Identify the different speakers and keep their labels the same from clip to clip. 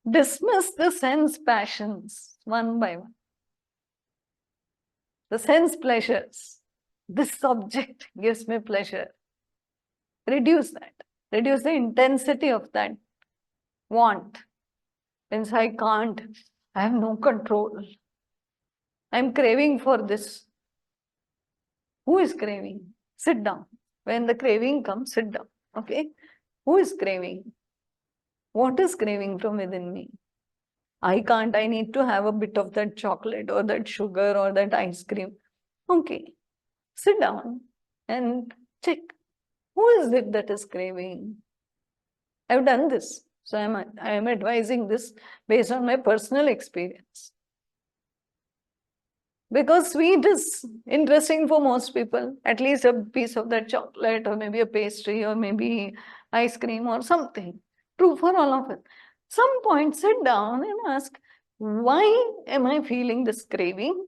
Speaker 1: Dismiss the sense passions one by one. The sense pleasures. This object gives me pleasure. Reduce that. Reduce the intensity of that want. Means I can't. I have no control. I'm craving for this. Who is craving? Sit down. When the craving comes, sit down. Okay? Who is craving? What is craving from within me? I can't. I need to have a bit of that chocolate or that sugar or that ice cream. Okay. Sit down and check. Who is it that is craving? I've done this. So I am advising this based on my personal experience. Because sweet is interesting for most people, at least a piece of that chocolate or maybe a pastry or maybe ice cream or something. True for all of it. Some point, sit down and ask, why am I feeling this craving?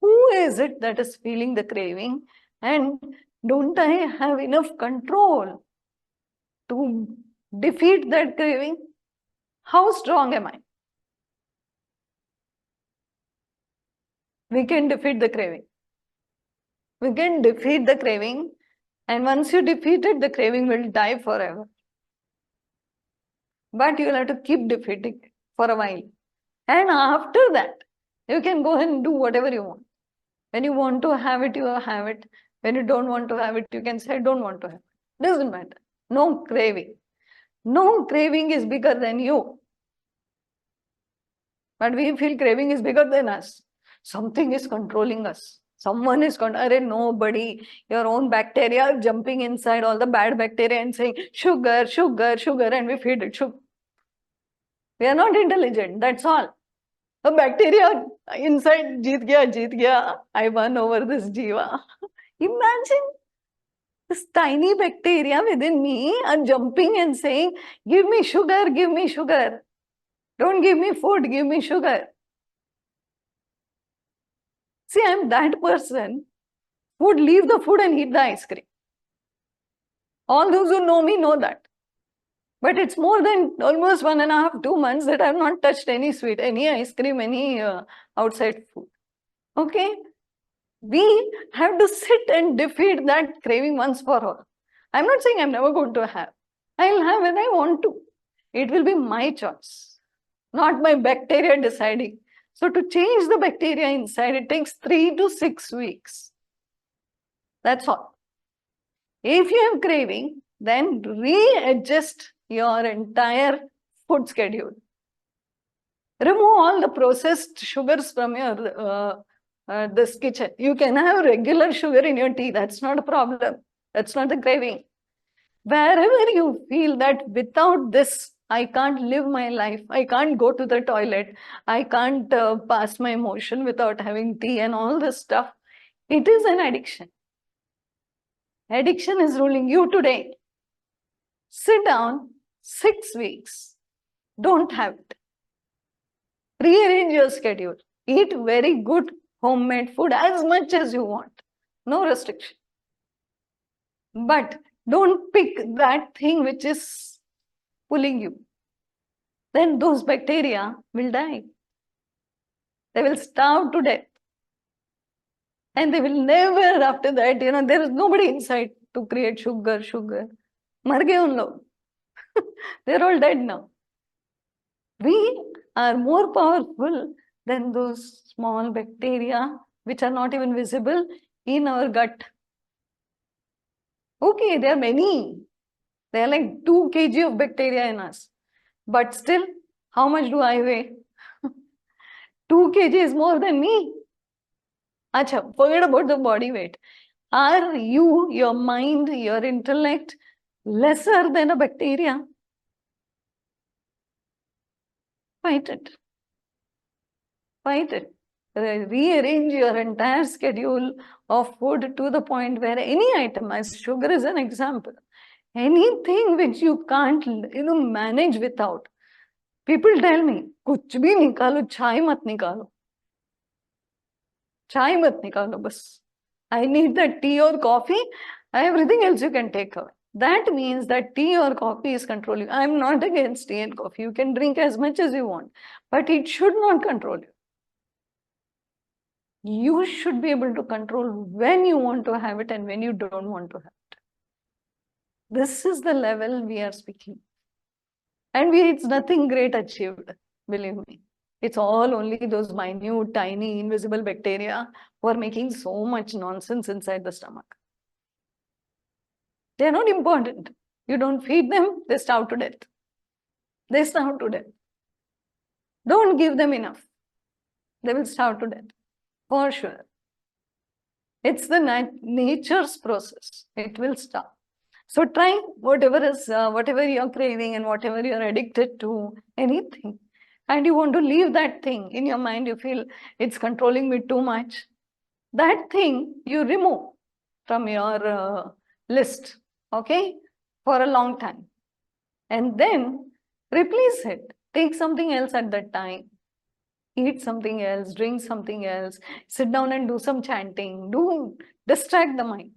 Speaker 1: Who is it that is feeling the craving? And don't I have enough control to defeat that craving? How strong am I? We can defeat the craving. We can defeat the craving, and once you defeat it, the craving will die forever. But you'll have to keep defeating it for a while. And after that, you can go and do whatever you want. When you want to have it, you have it. When you don't want to have it, you can say, I don't want to have it. Doesn't matter. No craving. No craving is bigger than you. But we feel craving is bigger than us. Something is controlling us. Someone is controlling. Nobody. Your own bacteria are jumping inside all the bad bacteria and saying, sugar, sugar, sugar, and we feed it sugar. We are not intelligent. That's all. The bacteria inside, jeet gaya, I won over this jiva. Imagine this tiny bacteria within me are jumping and saying, give me sugar, give me sugar. Don't give me food, give me sugar. See, I'm that person who would leave the food and eat the ice cream. All those who know me know that. But it's more than almost 1.5, 2 months that I have not touched any sweet, any ice cream, any outside food. Okay? We have to sit and defeat that craving once for all. I'm not saying I'm never going to have. I'll have when I want to. It will be my choice, not my bacteria deciding. So to change the bacteria inside, it takes 3 to 6 weeks. That's all. If you have craving, then readjust your entire food schedule. Remove all the processed sugars from your this kitchen. You can have regular sugar in your tea. That's not a problem. That's not the craving. Wherever you feel that without this, I can't live my life. I can't go to the toilet. I can't pass my motion without having tea and all this stuff. It is an addiction. Addiction is ruling you today. Sit down 6 weeks. Don't have it. Rearrange your schedule. Eat very good homemade food as much as you want. No restriction. But don't pick that thing which is pulling you. Then those bacteria will die. They will starve to death. And they will never after that, there is nobody inside to create sugar. Mar gaye un log. They're all dead now. We are more powerful than those small bacteria which are not even visible in our gut. Okay, there are many. There are like 2 kg of bacteria in us. But still, how much do I weigh? 2 kg is more than me. Acha, forget about the body weight. Are you, your mind, your intellect, lesser than a bacteria? Fight it. Fight it. Rearrange your entire schedule of food to the point where any item, as sugar is an example, anything which you can't manage without. People tell me, kuch bhi nikalo, chai mat nikalo. Chai mat nikalo, bas. I need the tea or coffee, everything else you can take away. That means that tea or coffee is controlling you. I'm not against tea and coffee. You can drink as much as you want, but it should not control you. You should be able to control when you want to have it and when you don't want to have it. This is the level we are speaking. And it's nothing great achieved, believe me. It's all only those minute, tiny, invisible bacteria who are making so much nonsense inside the stomach. They're not important. You don't feed them, they starve to death. They starve to death. Don't give them enough. They will starve to death, for sure. It's the nature's process. It will stop. So try whatever you're craving and whatever you're addicted to, anything. And you want to leave that thing in your mind, you feel it's controlling me too much. That thing you remove from your list, okay, for a long time. And then replace it. Take something else at that time. Eat something else, drink something else, sit down and do some chanting, distract the mind.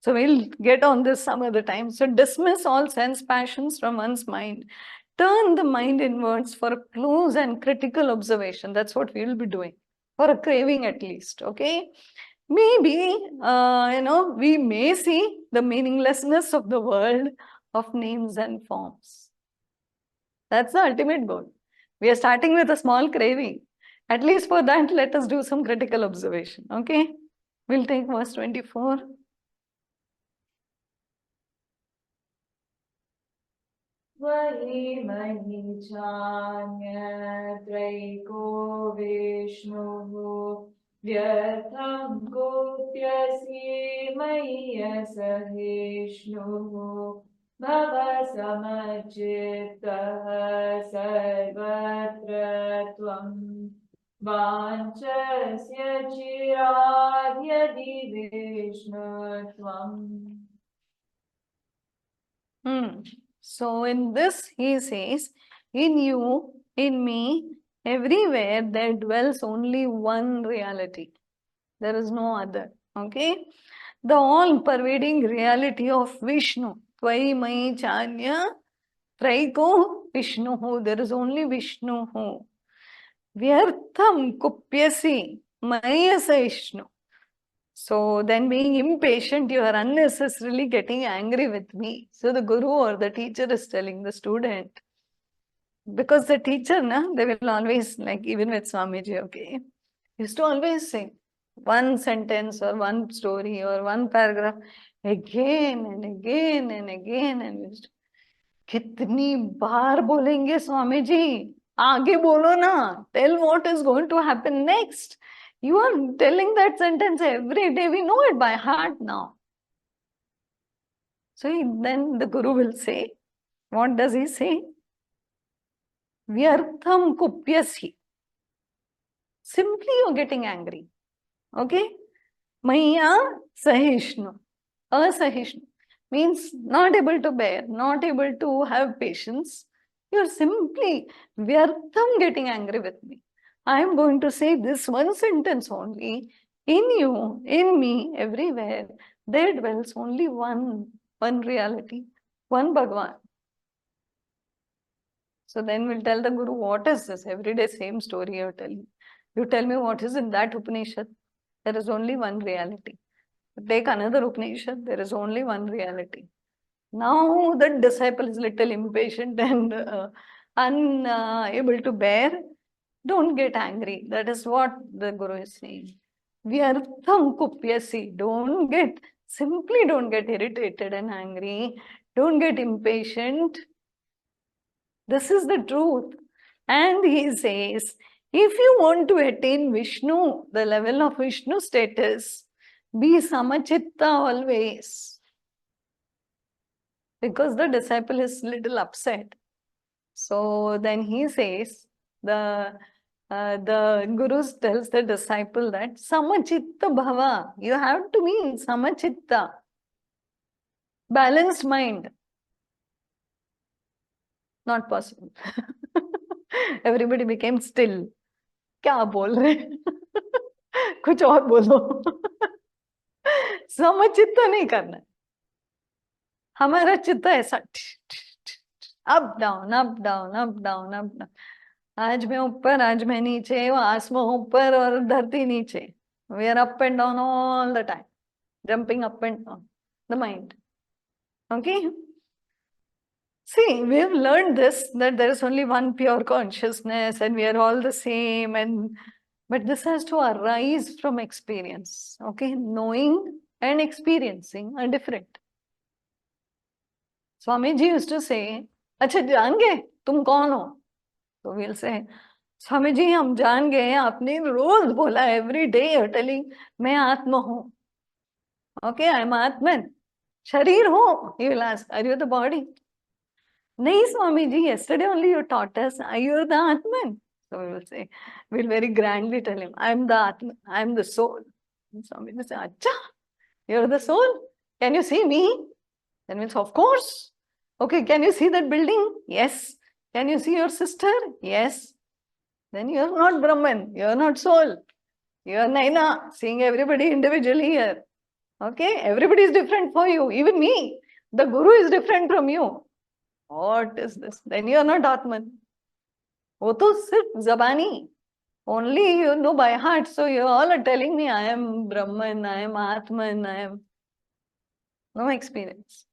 Speaker 1: So we'll get on this some other time. So dismiss all sense passions from one's mind. Turn the mind inwards for a close and critical observation. That's what we will be doing, for a craving at least, okay? Maybe, we may see the meaninglessness of the world of names and forms. That's the ultimate goal. We are starting with a small craving. At least for that, let us do some critical observation, okay? We'll take verse 24.
Speaker 2: Tvayimani chanya traiko Vishnu Vyatham Gopyasi Maya Sahishnu Bhava Samachita Sarvatra Tvam Vanchasya Chiradyadi Vishnu Tvam.
Speaker 1: So in this, he says, in you, in me, everywhere there dwells only one reality. There is no other. Okay? The all-pervading reality of Vishnu. Tvai mai chanya traiko Vishnu. There is only Vishnu. Vyartham kupyasi mayasa Vishnu. So then being impatient, you are unnecessarily getting angry with me. So the guru or the teacher is telling the student, because the teacher, they will always, like even with Swamiji, okay, used to always say one sentence or one story or one paragraph again and again and again and again. कितनी बार बोलेंगे स्वामी जी, आगे बोलो ना, tell what is going to happen next. You are telling that sentence every day. We know it by heart now. So then the guru will say, what does he say? Vyartham kupyasi. Simply you're getting angry. Okay? Maya sahishnu. Asahishnu means not able to bear, not able to have patience. You're simply vyartham getting angry with me. I am going to say this one sentence only. In you, in me, everywhere, there dwells only one reality, one Bhagavan. So then we'll tell the Guru, what is this? Every day same story you're telling. You tell me what is in that Upanishad. There is only one reality. Take another Upanishad, there is only one reality. Now the disciple is little impatient and unable to bear. Don't get angry. That is what the Guru is saying. Vyartham kupyasi. Simply don't get irritated and angry. Don't get impatient. This is the truth. And he says, if you want to attain Vishnu, the level of Vishnu status, be samachitta always. Because the disciple is little upset. So then he says, the Guru tells the disciple that samachitta bhava. You have to be samachitta. Balanced mind. Not possible. Everybody became still. क्या बोल रहे कुछ और बोलो समचित्त नहीं करना हमारा चित्त ऐसा up down up down up down up down, आज मैं ऊपर आज मैं नीचे, आसमान ऊपर और धरती नीचे, we are up and down all the time, jumping up and down the mind. Okay, see, we have learned this, that there is only one pure consciousness and we are all the same, and but this has to arise from experience. Okay, knowing and experiencing are different. Swami ji used to say, अच्छा जान गए तुम कौन हो? So we'll say, Swami ji हम जान गए, आपने रोज बोला, every day you're telling मैं आत्मा हूँ. Okay, I'm Atman. शरीर हो? He will ask, are you the body? नहीं Swami ji, yesterday only you taught us, are you the Atman? So we will say, we'll very grandly tell him, I'm the Atman, I'm the soul. And Swami will say, अच्छा, you're the soul? Can you see me? Then we'll say, of course. Okay, can you see that building? Yes. Can you see your sister? Yes. Then you're not Brahman, you're not soul. You're Naina, seeing everybody individually here. Okay, everybody is different for you, even me. The Guru is different from you. What is this? Then you are not Atman. वो तो सिर्फ ज़बानी. Only you know by heart. So you all are telling me I am Brahman, I am Atman, I am. No experience.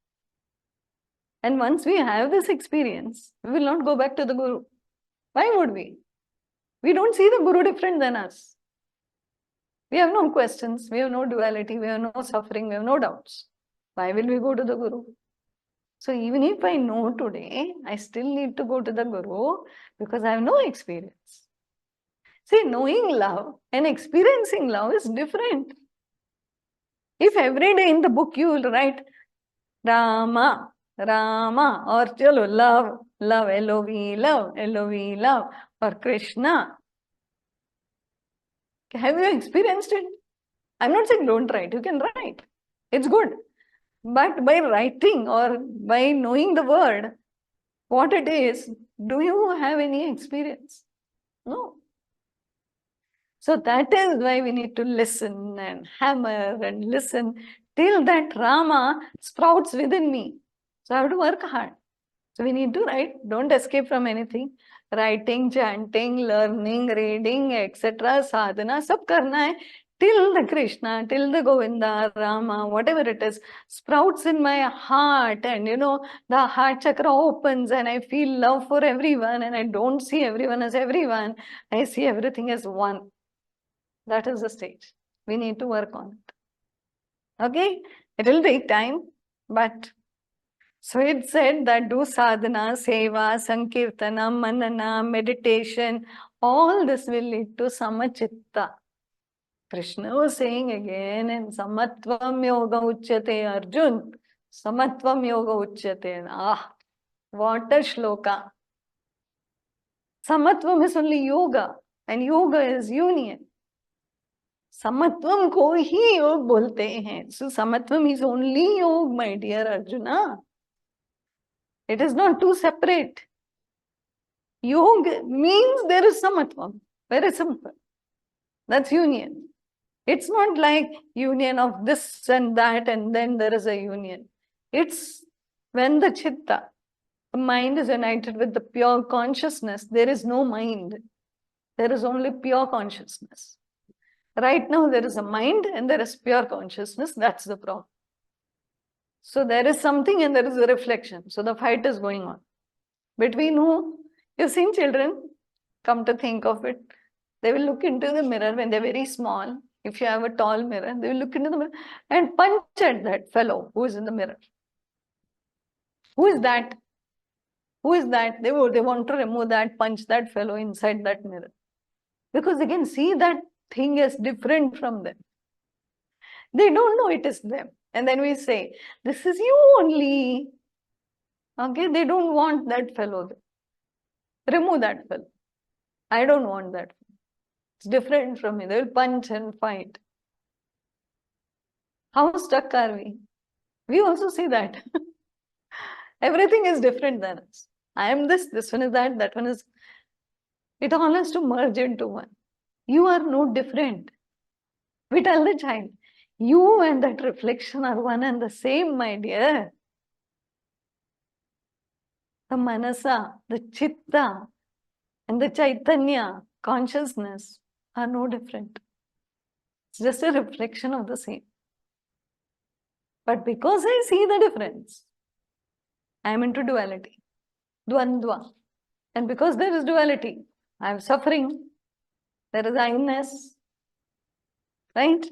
Speaker 1: And once we have this experience, we will not go back to the Guru. Why would we? We don't see the Guru different than us. We have no questions, we have no duality, we have no suffering, we have no doubts. Why will we go to the Guru? So even if I know today, I still need to go to the Guru because I have no experience. See, knowing love and experiencing love is different. If every day in the book you will write Rama, Rama, or chalo, love, love, L-O-V, love, L-O-V, love, or Krishna, have you experienced it? I'm not saying don't write, you can write. It's good. But by writing or by knowing the word, what it is, do you have any experience? No. So that is why we need to listen and hammer and listen till that Rama sprouts within me. So I have to work hard. So we need to write, don't escape from anything. Writing, chanting, learning, reading, etc. Sadhana, sab karna hai. Till the Krishna, till the Govinda, Rama, whatever it is, sprouts in my heart, and the heart chakra opens and I feel love for everyone and I don't see everyone as everyone. I see everything as one. That is the stage. We need to work on it. Okay? It will take time, but so it said that do sadhana, seva, sankirtana, manana, meditation, all this will lead to samachitta. Krishna was saying again, and samatvam yoga uchyate, Arjun. Samatvam yoga uchyate. Ah, what a shloka. Samatvam is only yoga, and yoga is union. समत्वम को ही योग बोलते हैं. So samatvam is only योग, my dear Arjuna. It is not two separate. Yoga means there is samatvam. Very simple. That's union. It's not like union of this and that and then there is a union. It's when the chitta, the mind is united with the pure consciousness, there is no mind. There is only pure consciousness. Right now there is a mind and there is pure consciousness. That's the problem. So there is something and there is a reflection. So the fight is going on. Between who? You've seen children, come to think of it. They will look into the mirror when they're very small. If you have a tall mirror, they will look into the mirror and punch at that fellow who is in the mirror. Who is that? Who is that? They want to remove that, punch that fellow inside that mirror. Because they can see that thing is different from them. They don't know it is them. And then we say, this is you only. Okay, they don't want that fellow. Remove that fellow. I don't want that. It's different from me. They will punch and fight. How stuck are we? We also see that. Everything is different than us. I am this one is that one is. It all has to merge into one. You are no different. We tell the child, you and that reflection are one and the same, my dear. The manasa, the chitta, and the chaitanya, consciousness, are no different. It's just a reflection of the same. But because I see the difference, I am into duality, dvandva. And because there is duality, I am suffering, there is I-ness, right?